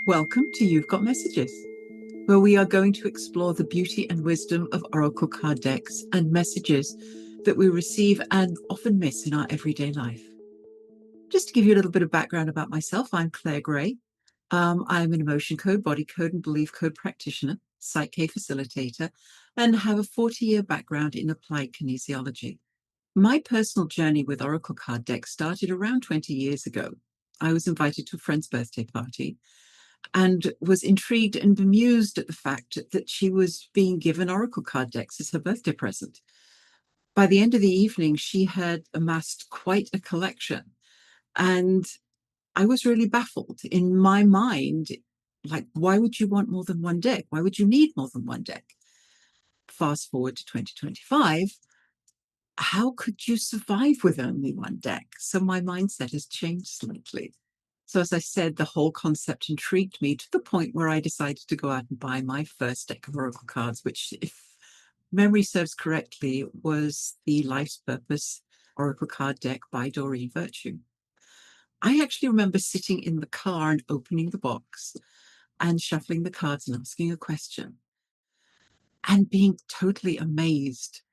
Welcome to You've Got Messages, where we are going to explore the beauty and wisdom of oracle card decks and messages that we receive and often miss in our everyday life. Just to give you a little bit of background about myself, I'm Claire Gray. I'm an emotion code, body code, and belief code practitioner, Psych-K facilitator, and have a 40-year background in applied kinesiology. My personal journey with oracle card decks started around 20 years ago. I was invited to a friend's birthday party and was intrigued and bemused at the fact that she was being given oracle card decks as her birthday present. By the end of the evening, she had amassed quite a collection, and I was really baffled. In my mind, like, why would you want more than one deck? Why would you need more than one deck? Fast forward to 2025, how could you survive with only one deck? So my mindset has changed slightly. So as I said, the whole concept intrigued me to the point where I decided to go out and buy my first deck of oracle cards, which, if memory serves correctly, was the Life's Purpose oracle card deck by Doreen Virtue. I actually remember sitting in the car and opening the box and shuffling the cards and asking a question and being totally amazed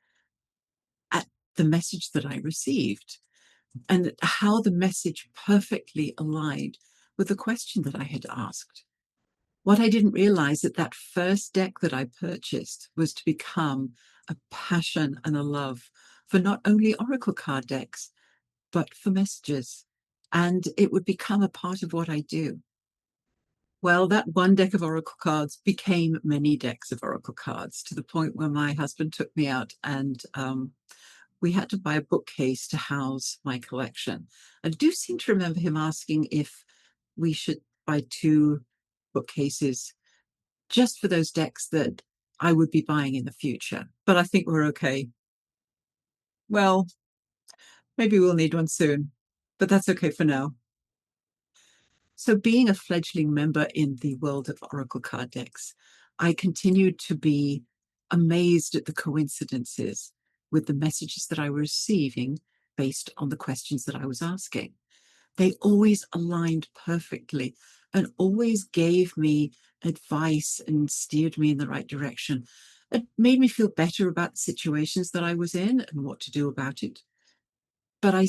at the message that I received and how the message perfectly aligned with the question that I had asked. What I didn't realize that that first deck that I purchased was to become a passion and a love for not only oracle card decks, but for messages. And it would become a part of what I do. Well, that one deck of oracle cards became many decks of oracle cards, to the point where my husband took me out and we had to buy a bookcase to house my collection. I do seem to remember him asking if we should buy two bookcases just for those decks that I would be buying in the future. But I think we're okay. Well, maybe we'll need one soon, but that's okay for now. So, being a fledgling member in the world of oracle card decks, I continued to be amazed at the coincidences with the messages that I was receiving based on the questions that I was asking. They always aligned perfectly and always gave me advice and steered me in the right direction. It made me feel better about the situations that I was in and what to do about it. But I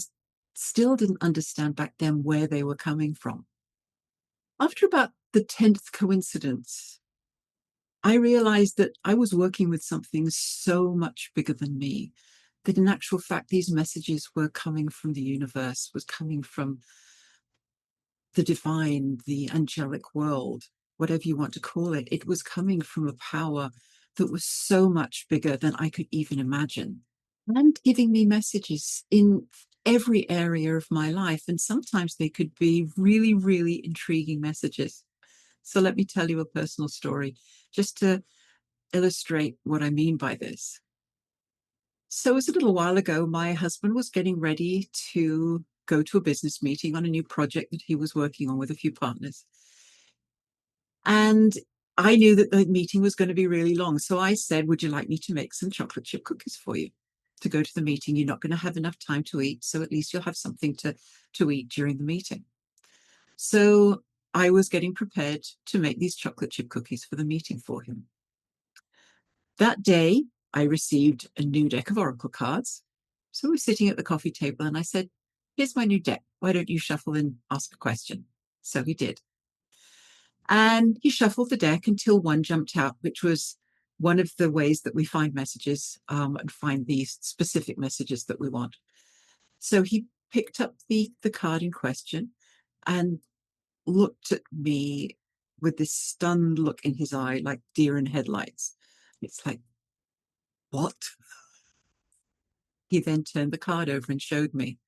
still didn't understand back then where they were coming from. After about the 10th coincidence, I realized that I was working with something so much bigger than me, that in actual fact, these messages were coming from the universe, was coming from the divine, the angelic world, whatever you want to call it. It was coming from a power that was so much bigger than I could even imagine, and giving me messages in every area of my life. And sometimes they could be really, really intriguing messages. So let me tell you a personal story just to illustrate what I mean by this. So it was a little while ago, my husband was getting ready to go to a business meeting on a new project that he was working on with a few partners. And I knew that the meeting was going to be really long. So I said, would you like me to make some chocolate chip cookies for you to go to the meeting? You're not going to have enough time to eat, so at least you'll have something to eat during the meeting. So I was getting prepared to make these chocolate chip cookies for the meeting for him. That day, I received a new deck of oracle cards. So we're sitting at the coffee table and I said, here's my new deck. Why don't you shuffle and ask a question? So he did. And he shuffled the deck until one jumped out, which was one of the ways that we find messages and find these specific messages that we want. So he picked up the card in question and looked at me with this stunned look in his eye, like deer in headlights. It's like, what? He then turned the card over and showed me.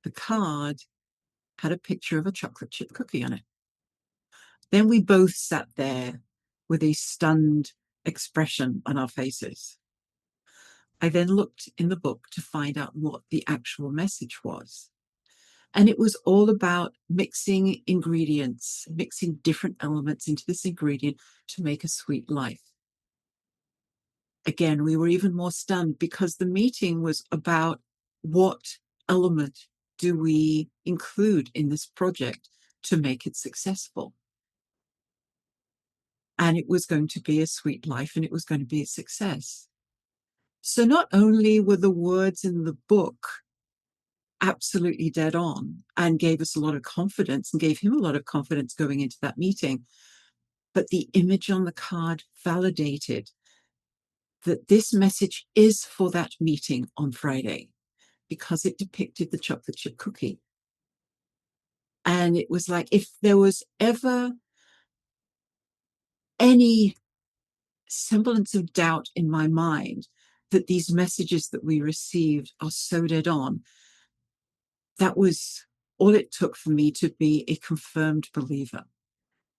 The card had a picture of a chocolate chip cookie on it. Then we both sat there with a stunned expression on our faces. I then looked in the book to find out what the actual message was. And it was all about mixing ingredients, mixing different elements into this ingredient to make a sweet life. Again, we were even more stunned because the meeting was about what element do we include in this project to make it successful. and it was going to be a sweet life and it was going to be a success. So not only were the words in the book absolutely dead on and gave us a lot of confidence and gave him a lot of confidence going into that meeting, but the image on the card validated that this message is for that meeting on Friday because it depicted the chocolate chip cookie. And it was like, if there was ever any semblance of doubt in my mind that these messages that we received are so dead on, that was all it took for me to be a confirmed believer.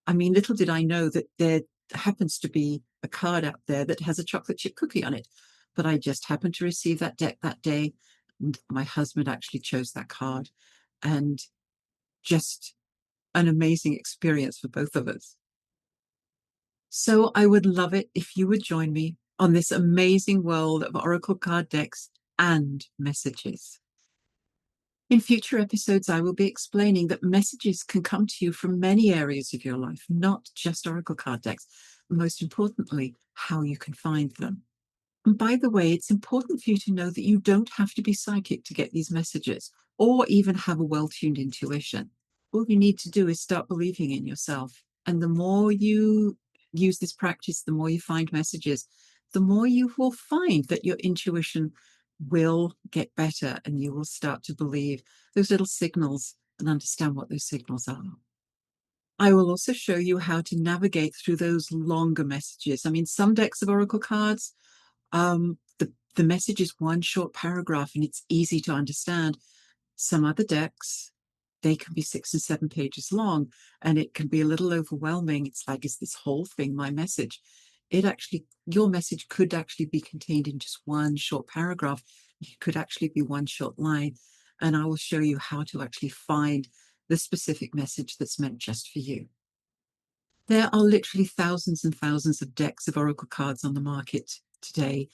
I mean, little did I know that there happens to be a card out there that has a chocolate chip cookie on it. But I just happened to receive that deck that day. And my husband actually chose that card. And just an amazing experience for both of us. So I would love it if you would join me on this amazing world of Oracle card decks and messages. In future episodes, I will be explaining that messages can come to you from many areas of your life, not just Oracle card decks. Most importantly, how you can find them. And by the way, it's important for you to know that you don't have to be psychic to get these messages or even have a well-tuned intuition. All you need to do is start believing in yourself. And the more you use this practice, the more you find messages, the more you will find that your intuition will get better and you will start to believe those little signals and understand what those signals are. I will also show you how to navigate through those longer messages. I mean, some decks of Oracle cards, the message is one short paragraph and it's easy to understand. Some other decks, they can be 6 and 7 pages long and it can be a little overwhelming. It's like, is this whole thing my message? Your message could actually be contained in just one short paragraph. It could actually be one short line. And I will show you how to actually find the specific message that's meant just for you. There are literally thousands and thousands of decks of Oracle cards on the market today.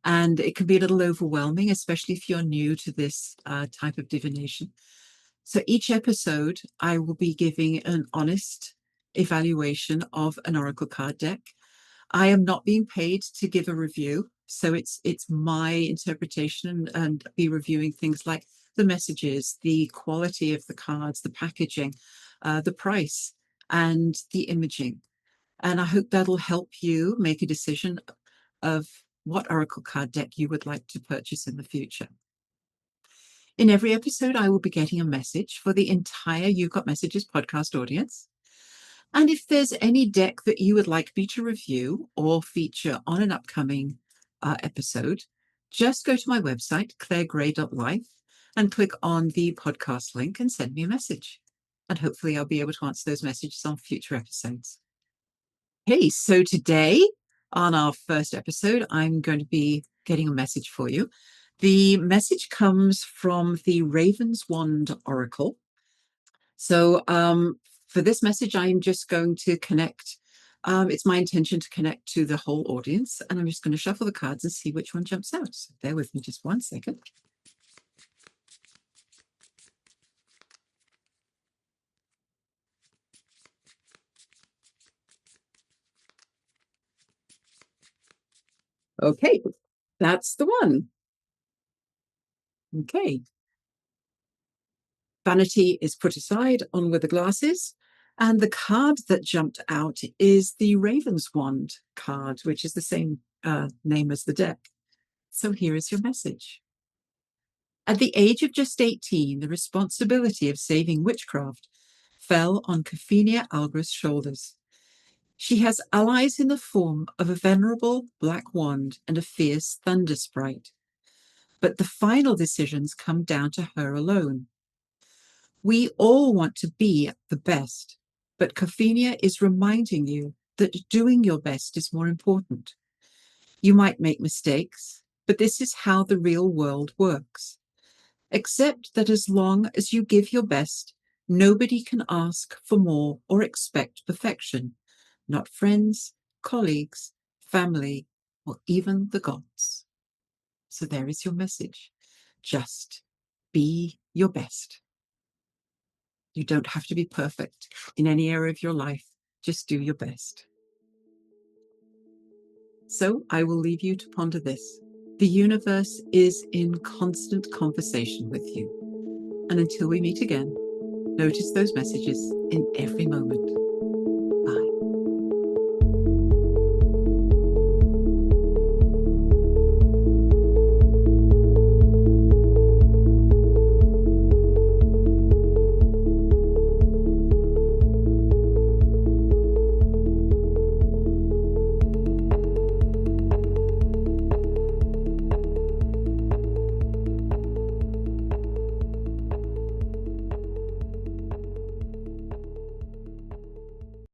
And it can be a little overwhelming, especially if you're new to this type of divination. So each episode, I will be giving an honest evaluation of an Oracle card deck. I am not being paid to give a review. So it's my interpretation and be reviewing things like the messages, the quality of the cards, the packaging, the price, and the imaging. And I hope that'll help you make a decision of what Oracle card deck you would like to purchase in the future. In every episode, I will be getting a message for the entire You've Got Messages podcast audience. And if there's any deck that you would like me to review or feature on an upcoming episode, just go to my website, clairegray.life, and click on the podcast link and send me a message. And hopefully I'll be able to answer those messages on future episodes. Hey, so today on our first episode, I'm going to be getting a message for you. The message comes from the Raven's Wand Oracle. So for this message, I'm just going to connect. It's my intention to connect to the whole audience, and I'm just going to shuffle the cards and see which one jumps out. So bear with me just 1 second. Okay, that's the one. Okay. Vanity is put aside, on with the glasses. And the card that jumped out is the Raven's Wand card, which is the same name as the deck. So here is your message. At the age of just 18, the responsibility of saving witchcraft fell on Cophenia Algra's shoulders. She has allies in the form of a venerable black wand and a fierce thunder sprite. But the final decisions come down to her alone. We all want to be the best, but Cophenia is reminding you that doing your best is more important. You might make mistakes, but this is how the real world works. Accept that as long as you give your best, nobody can ask for more or expect perfection, not friends, colleagues, family, or even the gods. So there is your message. Just be your best. You don't have to be perfect in any area of your life. Just do your best. So I will leave you to ponder this. The universe is in constant conversation with you. And until we meet again, notice those messages in every moment.